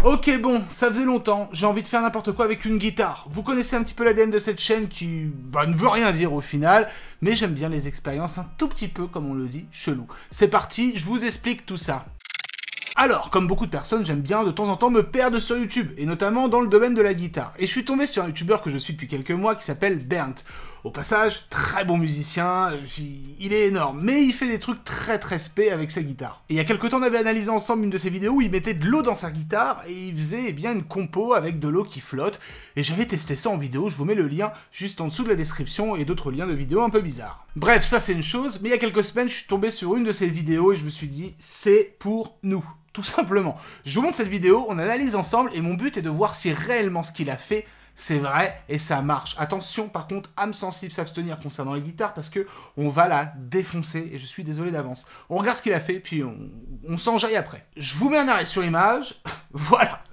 Ok bon, ça faisait longtemps, j'ai envie de faire n'importe quoi avec une guitare. Vous connaissez un petit peu l'ADN de cette chaîne qui ne veut rien dire au final, mais j'aime bien les expériences un tout petit peu, comme on le dit, chelou. C'est parti, je vous explique tout ça. Alors, comme beaucoup de personnes, j'aime bien de temps en temps me perdre sur YouTube, et notamment dans le domaine de la guitare. Et je suis tombé sur un youtubeur que je suis depuis quelques mois qui s'appelle Bernd. Au passage, très bon musicien, il est énorme, mais il fait des trucs très spé avec sa guitare. Et il y a quelques temps, on avait analysé ensemble une de ses vidéos où il mettait de l'eau dans sa guitare, et il faisait bien une compo avec de l'eau qui flotte, et j'avais testé ça en vidéo, je vous mets le lien juste en dessous de la description, et d'autres liens de vidéos un peu bizarres. Bref, ça c'est une chose, mais il y a quelques semaines, je suis tombé sur une de ces vidéos, et je me suis dit, c'est pour nous. Tout simplement. Je vous montre cette vidéo, on analyse ensemble et mon but est de voir si réellement ce qu'il a fait, c'est vrai et ça marche. Attention par contre, âme sensible, s'abstenir concernant les guitares parce que on va la défoncer et je suis désolé d'avance. On regarde ce qu'il a fait puis on s'enjaille après. Je vous mets un arrêt sur image, voilà.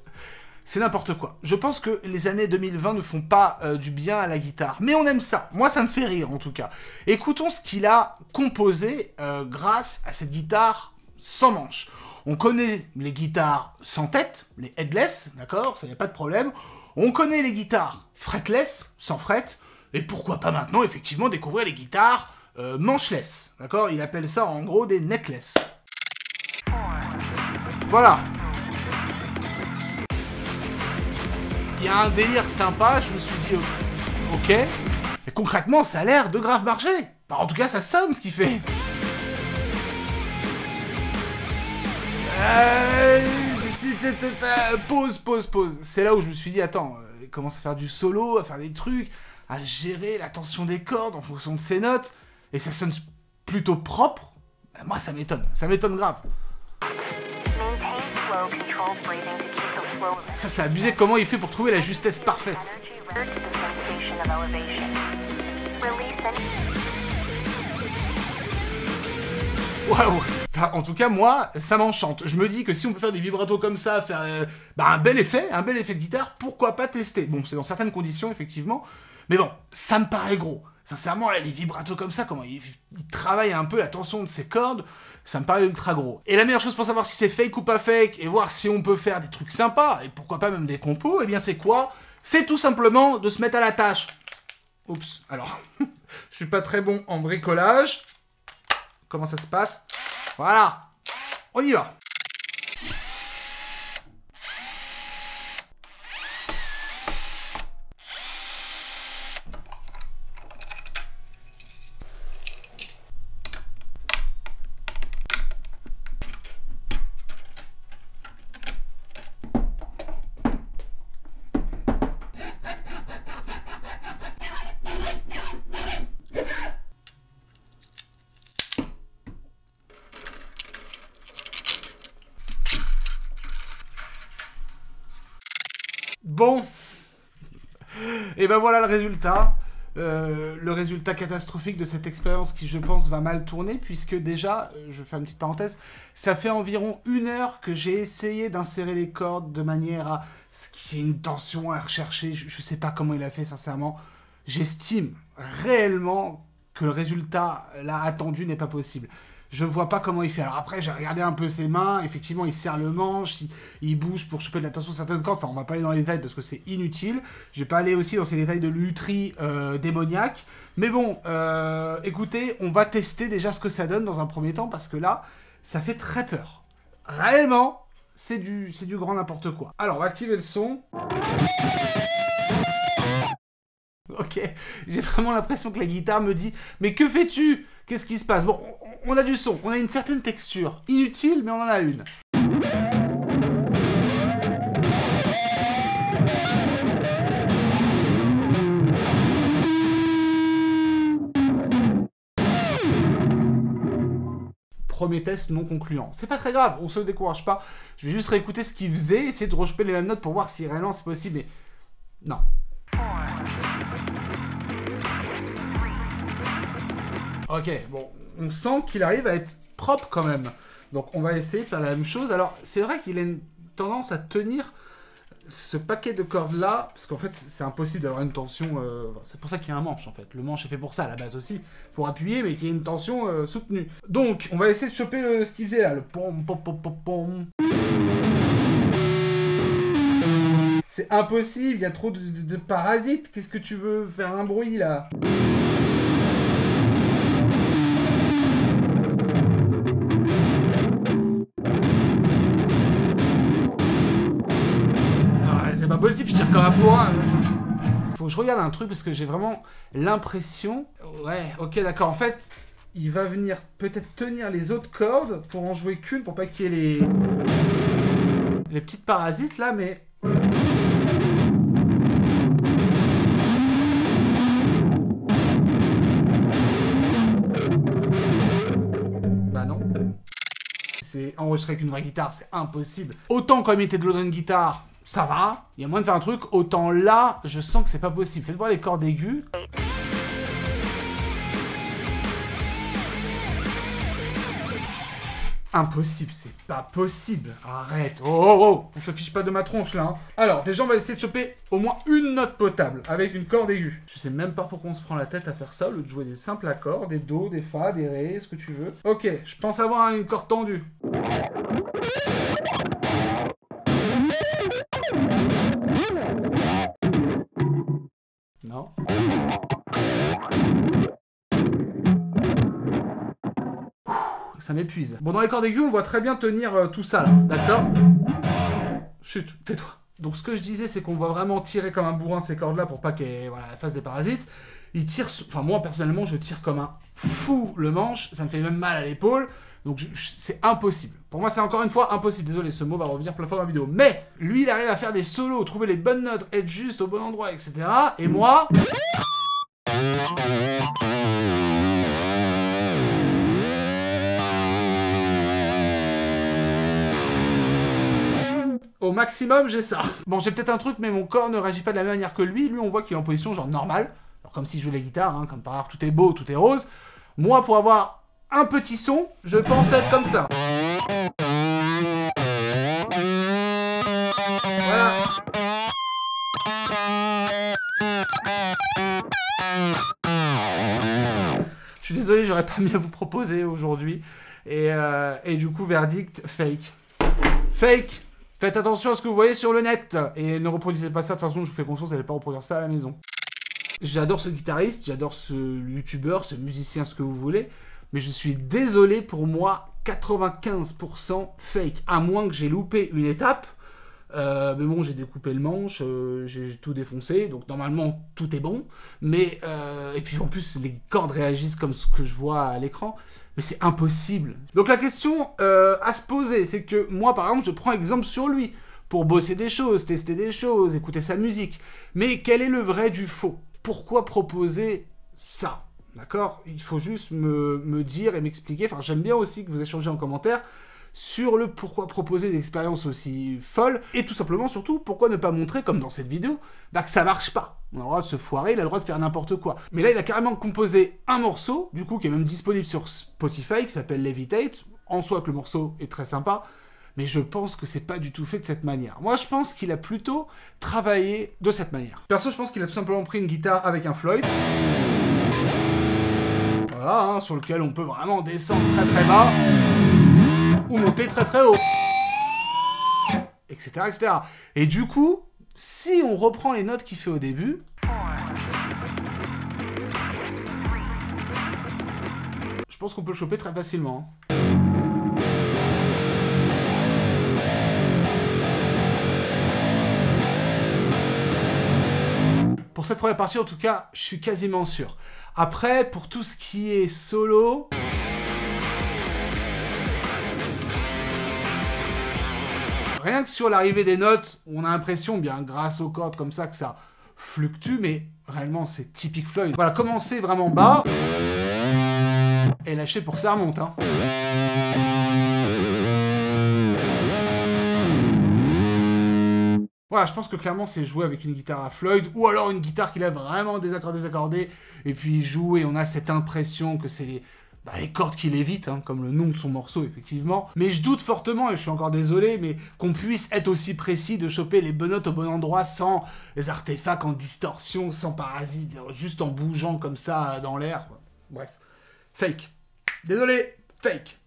C'est n'importe quoi. Je pense que les années 2020 ne font pas du bien à la guitare. Mais on aime ça. Moi, ça me fait rire en tout cas. Écoutons ce qu'il a composé grâce à cette guitare sans manche. On connaît les guitares sans tête, les headless, d'accord, ça y a pas de problème. On connaît les guitares fretless, sans fret, et pourquoi pas maintenant, effectivement, découvrir les guitares mancheless, d'accord. Il appelle ça en gros des neckless. Voilà. Il y a un délire sympa, je me suis dit, ok. Et concrètement, ça a l'air de grave marcher. Bah, en tout cas, ça sonne ce qu'il fait. Pause. C'est là où je me suis dit, attends, il commence à faire du solo, à faire des trucs, à gérer la tension des cordes en fonction de ses notes, et ça sonne plutôt propre. Moi, ça m'étonne grave. Ça, c'est abusé comment il fait pour trouver la justesse parfaite. Waouh! Enfin, en tout cas, moi, ça m'enchante. Je me dis que si on peut faire des vibratos comme ça, faire un bel effet de guitare, pourquoi pas tester? Bon, c'est dans certaines conditions, effectivement, mais bon, ça me paraît gros. Sincèrement, là, les vibratos comme ça, comment il travaille un peu la tension de ses cordes, ça me paraît ultra gros. Et la meilleure chose pour savoir si c'est fake ou pas fake, et voir si on peut faire des trucs sympas, et pourquoi pas même des compos, eh bien c'est quoi? C'est tout simplement de se mettre à la tâche. Oups, alors, je suis pas très bon en bricolage. Comment ça se passe? Voilà, on y va. Bon, et ben voilà le résultat. Le résultat catastrophique de cette expérience qui, je pense, va mal tourner, puisque déjà, je fais une petite parenthèse, ça fait environ 1 heure que j'ai essayé d'insérer les cordes de manière à ce qu'il y ait une tension à rechercher. Je sais pas comment il a fait, sincèrement. J'estime réellement que le résultat, là, attendu, n'est pas possible. Je vois pas comment il fait. Alors après, j'ai regardé un peu ses mains. Effectivement, il serre le manche, il bouge pour choper de la tension sur certaines cordes. Enfin, on va pas aller dans les détails parce que c'est inutile. Je vais pas aller aussi dans ces détails de lutherie démoniaque. Mais bon, écoutez, on va tester déjà ce que ça donne dans un premier temps parce que là, ça fait très peur. Réellement, c'est du grand n'importe quoi. Alors, on va activer le son. Ok, j'ai vraiment l'impression que la guitare me dit « Mais que fais-tu? Qu'est-ce qui se passe ?» Bon, on a du son, on a une certaine texture. Inutile, mais on en a une. Premier test non concluant. C'est pas très grave, on se décourage pas. Je vais juste réécouter ce qu'il faisait, essayer de rechoper les mêmes notes pour voir si réellement c'est possible, mais... Non. Ok, bon, on sent qu'il arrive à être propre quand même. Donc on va essayer de faire la même chose. Alors, c'est vrai qu'il a une tendance à tenir ce paquet de cordes là, parce qu'en fait, c'est impossible d'avoir une tension... c'est pour ça qu'il y a un manche, en fait. Le manche est fait pour ça, à la base aussi, pour appuyer, mais qu'il y ait une tension soutenue. Donc, on va essayer de choper ce qu'il faisait là, le pom, pom, pom, pom, pom. C'est impossible, il y a trop de parasites. Qu'est-ce que tu veux faire un bruit, là? Ah, c'est pas possible, je tire comme un bourrin. Faut que je regarde un truc parce que j'ai vraiment l'impression... Ouais, ok, d'accord. En fait, il va venir peut-être tenir les autres cordes pour en jouer qu'une, pour pas qu'il y ait les petites parasites, là, mais... Bah non. C'est enregistré avec une vraie guitare, c'est impossible. Autant quand il mettait de l'eau dans une guitare, ça va, il y a moyen de faire un truc, autant là, je sens que c'est pas possible. Faites voir les cordes aiguës. Impossible, c'est pas possible. Arrête. Oh, oh, oh. On se fiche pas de ma tronche, là. Hein. Alors, déjà, on va essayer de choper au moins une note potable avec une corde aiguë. Je sais même pas pourquoi on se prend la tête à faire ça, au lieu de jouer des simples accords, des do, des fa, des ré, ce que tu veux. Ok, je pense avoir une corde tendue. Non. Ça m'épuise. Bon, dans les cordes aiguës, on voit très bien tenir tout ça, là. D'accord? Chut, tais-toi. Donc, ce que je disais, c'est qu'on voit vraiment tirer comme un bourrin ces cordes-là pour pas qu'elles fassent des parasites. Il tire... Enfin, moi, personnellement, je tire comme un fou le manche. Ça me fait même mal à l'épaule. Donc, c'est impossible. Pour moi, c'est encore une fois impossible. Désolé, ce mot va revenir plein de fois dans la vidéo. Mais, lui, il arrive à faire des solos, trouver les bonnes notes, être juste au bon endroit, etc. Et moi... Au maximum, j'ai ça. Bon, j'ai peut-être un truc, mais mon corps ne réagit pas de la même manière que lui. Lui, on voit qu'il est en position genre normale. Alors, comme s'il joue la guitare, hein, comme par hasard, tout est beau, tout est rose. Moi, pour avoir un petit son, je pense être comme ça. Voilà. Je suis désolé, j'aurais pas mieux à vous proposer aujourd'hui. Et du coup, verdict, fake. Fake. Faites attention à ce que vous voyez sur le net. Et ne reproduisez pas ça, de toute façon, je vous fais confiance, vous n'allez pas reproduire ça à la maison. J'adore ce guitariste, j'adore ce youtubeur, ce musicien, ce que vous voulez. Mais je suis désolé, pour moi, 95% fake. À moins que j'ai loupé une étape. Mais bon, j'ai découpé le manche, j'ai tout défoncé, donc normalement tout est bon. Mais et puis en plus, les cordes réagissent comme ce que je vois à l'écran. Mais c'est impossible. Donc la question à se poser, c'est que moi, par exemple, je prends exemple sur lui pour bosser des choses, tester des choses, écouter sa musique. Mais quel est le vrai du faux? Pourquoi proposer ça? D'accord? Il faut juste me dire et m'expliquer. Enfin, j'aime bien aussi que vous échangez en commentaire sur le pourquoi proposer des expériences aussi folles, et tout simplement, surtout, pourquoi ne pas montrer, comme dans cette vidéo, bah, que ça marche pas. On a le droit de se foirer, il a le droit de faire n'importe quoi. Mais là, il a carrément composé un morceau, du coup, qui est même disponible sur Spotify, qui s'appelle Levitate. En soi, que le morceau est très sympa, mais je pense que c'est pas du tout fait de cette manière. Moi, je pense qu'il a plutôt travaillé de cette manière. Perso, je pense qu'il a tout simplement pris une guitare avec un Floyd. Voilà, hein, sur lequel on peut vraiment descendre très très bas, ou monter très très haut, etc., etc. Et du coup, si on reprend les notes qu'il fait au début, je pense qu'on peut le choper très facilement. Pour cette première partie, en tout cas, je suis quasiment sûr. Après, pour tout ce qui est solo... Rien que sur l'arrivée des notes, on a l'impression, bien grâce aux cordes comme ça, que ça fluctue, mais réellement c'est typique Floyd. Voilà, commencer vraiment bas et lâcher pour que ça remonte. Hein. Voilà, je pense que clairement c'est joué avec une guitare à Floyd, ou alors une guitare qu'il a vraiment désaccordée, et puis il joue et on a cette impression que c'est les cordes qui l'évitent, hein, comme le nom de son morceau, effectivement. Mais je doute fortement, et je suis encore désolé, mais qu'on puisse être aussi précis de choper les bonnes notes au bon endroit sans les artefacts en distorsion, sans parasites, juste en bougeant comme ça dans l'air. Bref. Fake. Désolé, fake.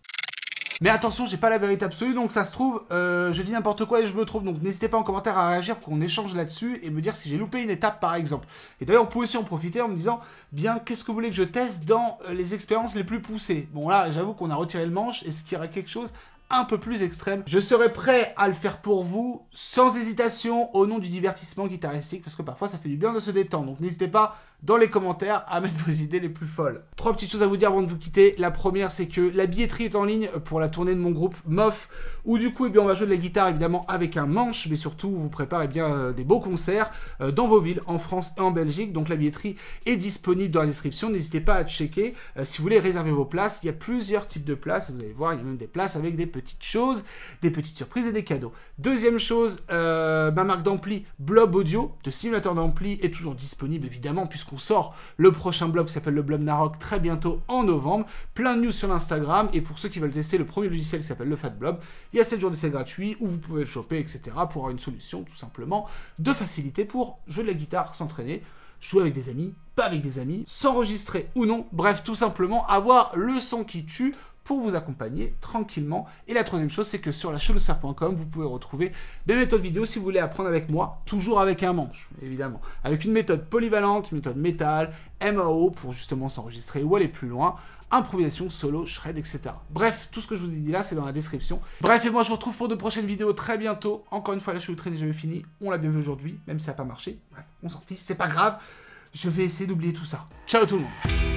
Mais attention, j'ai pas la vérité absolue, donc ça se trouve, je dis n'importe quoi et je me trompe. Donc n'hésitez pas en commentaire à réagir pour qu'on échange là-dessus et me dire si j'ai loupé une étape par exemple. Et d'ailleurs, on peut aussi en profiter en me disant, bien, qu'est-ce que vous voulez que je teste dans les expériences les plus poussées? Bon là, j'avoue qu'on a retiré le manche, est-ce qu'il y aurait quelque chose un peu plus extrême? Je serai prêt à le faire pour vous, sans hésitation, au nom du divertissement guitaristique, parce que parfois ça fait du bien de se détendre. Donc n'hésitez pas, dans les commentaires, à mettre vos idées les plus folles. 3 petites choses à vous dire avant de vous quitter. La première, c'est que la billetterie est en ligne pour la tournée de mon groupe MOF, où du coup, eh bien, on va jouer de la guitare, évidemment, avec un manche, mais surtout, on vous prépare eh bien, des beaux concerts dans vos villes, en France et en Belgique. Donc la billetterie est disponible dans la description, n'hésitez pas à checker. Si vous voulez réserver vos places, il y a plusieurs types de places, vous allez voir, il y a même des places avec des petites choses, des petites surprises et des cadeaux. Deuxième chose, ma marque d'ampli Blob Audio, de simulateur d'ampli, est toujours disponible, évidemment, puisqu'on sort le prochain blob qui s'appelle le Blob Narok très bientôt en novembre. Plein de news sur l'Instagram, et pour ceux qui veulent tester le premier logiciel qui s'appelle le Fat Blob, il y a 7 jours d'essai gratuit où vous pouvez le choper, etc. pour avoir une solution tout simplement de facilité pour jouer de la guitare, s'entraîner, jouer avec des amis, pas avec des amis, s'enregistrer ou non, bref, tout simplement avoir le son qui tue pour vous accompagner tranquillement. Et la troisième chose, c'est que sur la chelosphère.com, vous pouvez retrouver des méthodes vidéo si vous voulez apprendre avec moi, toujours avec un manche, évidemment. Avec une méthode polyvalente, méthode métal, MAO, pour justement s'enregistrer ou aller plus loin, improvisation, solo, shred, etc. Bref, tout ce que je vous ai dit là, c'est dans la description. Bref, et moi, je vous retrouve pour de prochaines vidéos très bientôt. Encore une fois, la chelouterie n'est jamais finie. On l'a bien vu aujourd'hui, même si ça n'a pas marché. Bref, on s'en fiche, c'est pas grave. Je vais essayer d'oublier tout ça. Ciao tout le monde.